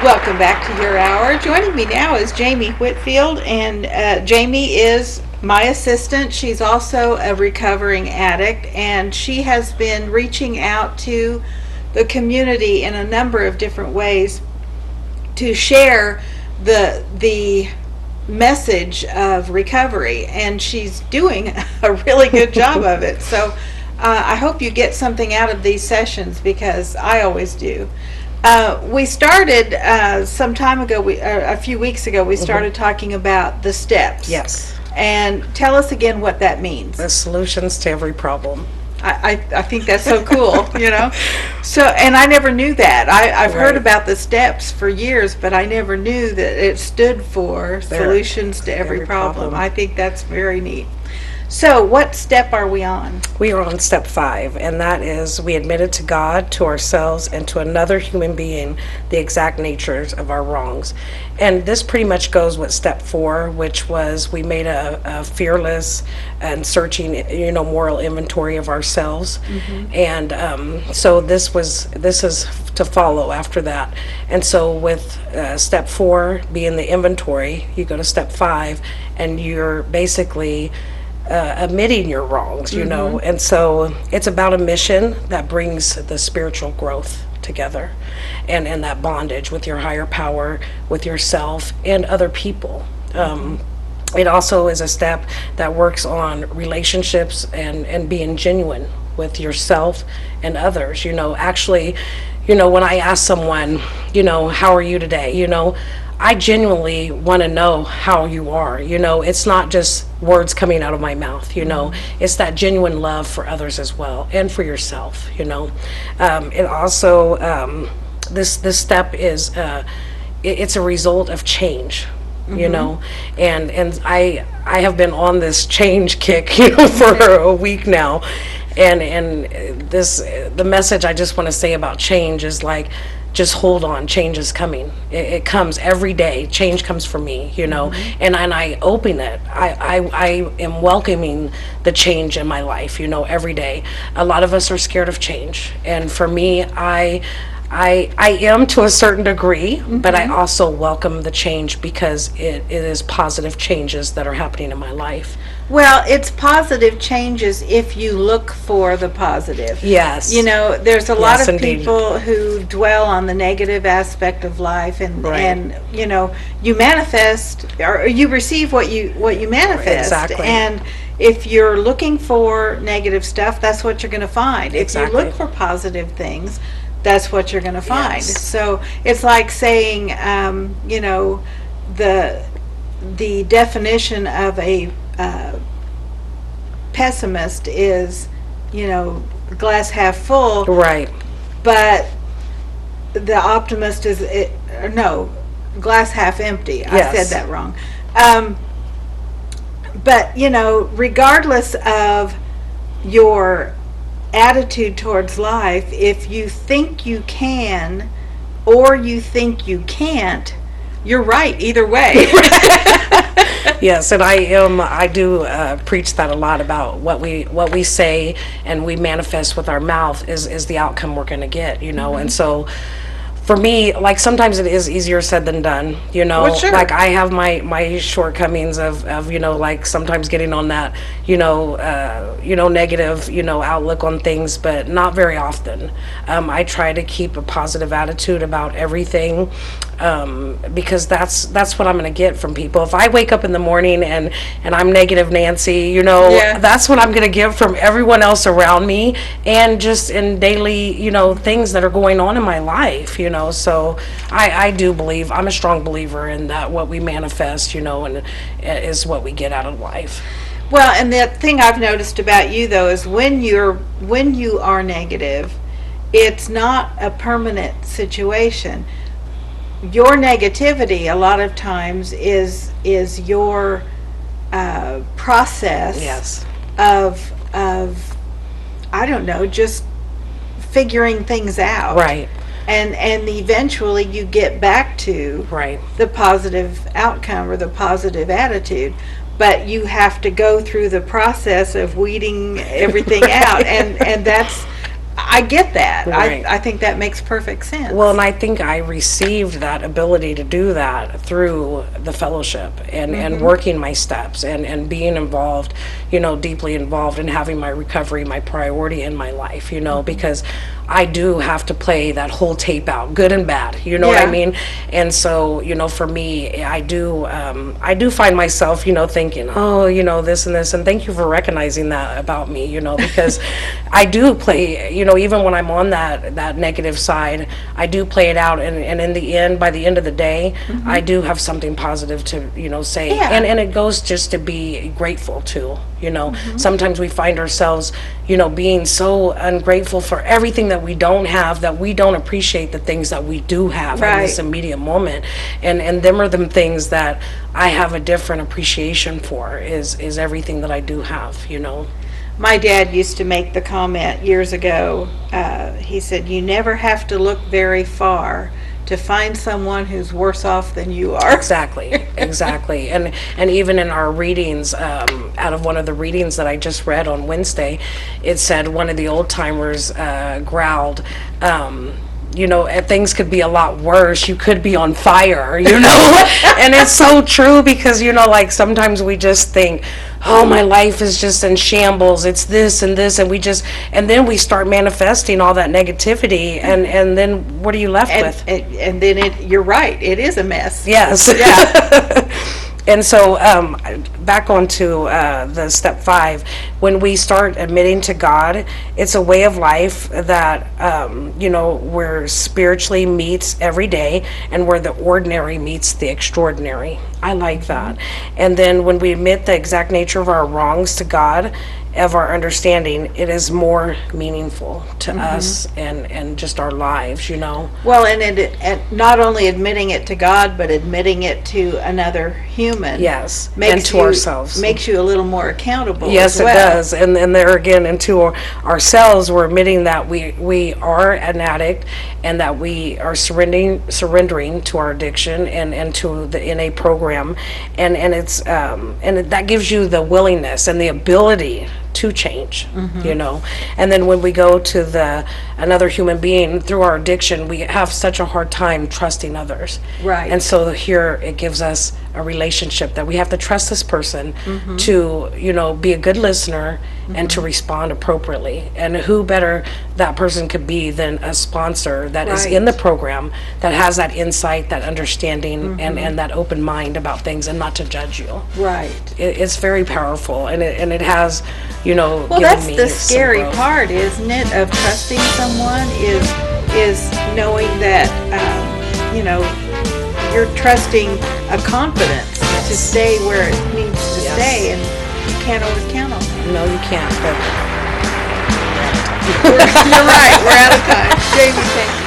Welcome back to your hour. Joining me now is Jamie Whitfield, and Jamie is my assistant. She's also a recovering addict, and she has been reaching out to the community in a number of different ways to share the message of recovery, and she's doing a really good job of it. So I hope you get something out of these sessions because I always do. We started some time ago, a few weeks ago, we started talking about the steps. Yes. And tell us again what that means. The solutions to every problem. I think that's so cool, you know? So, and I never knew that. I've heard Right. about the steps for years, but I never knew that it stood for solutions to every problem. I think that's very neat. So, what step are we on? We are on step 5, and that is we admitted to God, to ourselves, and to another human being the exact natures of our wrongs. And this pretty much goes with step 4, which was we made a fearless and searching, moral inventory of ourselves. And so this is to follow after that. And so with step 4 being the inventory, you go to step 5, and you're basically admitting your wrongs, and so it's about a mission that brings the spiritual growth together and that bondage with your higher power, with yourself and other people. It also is a step that works on relationships and being genuine with yourself and others. Actually, when I ask someone, how are you today, I genuinely want to know how you are. It's not just words coming out of my mouth. It's that genuine love for others as well and for yourself. It also this step is it's a result of change. And I have been on this change kick for a week now. And the message I just want to say about change is like, just hold on, change is coming. It comes every day. Change comes for me, and I open it. I am welcoming the change in my life, every day. A lot of us are scared of change, and for me, I am to a certain degree, but I also welcome the change because it is positive changes that are happening in my life. Well, it's positive changes if you look for the positive. Yes. There's a lot Yes, of indeed. people who dwell on the negative aspect of life, Right. and you manifest or you receive what you manifest. Exactly. And if you're looking for negative stuff, that's what you're going to find. If Exactly. you look for positive things, that's what you're going to find. Yes. So it's like saying, the definition of a pessimist is, glass half full, Right. but the optimist is, no, glass half empty. I Yes. said that wrong. But, regardless of your attitude towards life, if you think you can or you think you can't, you're right either way. Yes, and I do preach that a lot about what we say and we manifest with our mouth is the outcome we're going to get, and so for me, like, sometimes it is easier said than done, Well, sure. like I have my shortcomings of like sometimes getting on that negative outlook on things, but not very often. I try to keep a positive attitude about everything, because that's what I'm going to get from people. If I wake up in the morning and I'm negative Nancy, Yeah. that's what I'm going to get from everyone else around me, and just in daily things that are going on in my life. So I do believe, I'm a strong believer in that what we manifest, and is what we get out of life. Well, and the thing I've noticed about you though is when you are negative, it's not a permanent situation. Your negativity a lot of times is your process Yes. of I don't know, just figuring things out. Right. And eventually you get back to Right. the positive outcome or the positive attitude, but you have to go through the process of weeding everything out, and that's, I get that. Right. I think that makes perfect sense. Well, and I think I received that ability to do that through the fellowship and working my steps and being involved, deeply involved in having my recovery my priority in my life, because I do have to play that whole tape out, good and bad, what I Yeah. mean? And so, for me, I do find myself, thinking, oh, this and this, and thank you for recognizing that about me, because I do play, even when I'm on that negative side, I do play it out, and in the end, by the end of the day, I do have something positive to, say, Yeah. and it goes just to be grateful too, Sometimes we find ourselves, being so ungrateful for everything that we don't have, that we don't appreciate the things that we do have in this Right. immediate moment, and them are the things that I have a different appreciation for, is everything that I do have, My dad used to make the comment years ago. He said, "You never have to look very far to find someone who's worse off than you are." Exactly, exactly. And even in our readings, out of one of the readings that I just read on Wednesday, it said one of the old timers growled, things could be a lot worse. You could be on fire, And it's so true because, like sometimes we just think, oh, my life is just in shambles. It's this and this. And then we start manifesting all that negativity. And then what are you left with? And then you're right. It is a mess. Yes. Yeah. And so back onto the step 5, when we start admitting to God, it's a way of life that, where spiritually meets every day and where the ordinary meets the extraordinary. I like that. And then when we admit the exact nature of our wrongs to God, of our understanding, it is more meaningful to us and just our lives, Well, and not only admitting it to God, but admitting it to another human. Yes, makes and to you, ourselves. Makes you a little more accountable. Yes, as it well. does. And there again, into ourselves, we're admitting that we are an addict and that we are surrendering to our addiction and to the NA program. And it's that gives you the willingness and the ability to change, And then when we go to another human being through our addiction, we have such a hard time trusting others. Right. And so here it gives us a relationship that we have to trust this person to, be a good listener and to respond appropriately. And who better that person could be than a sponsor that is in the program, that has that insight, that understanding, and that open mind about things and not to judge you. Right. It's very powerful, and it has, Well, given that's me the some scary growth. part, isn't it, of trusting someone is knowing that, you're trusting a confidence to stay where it needs to stay, and you can't always count on that. No, you can't, but You're right. We're out of time. Jamie, thank you.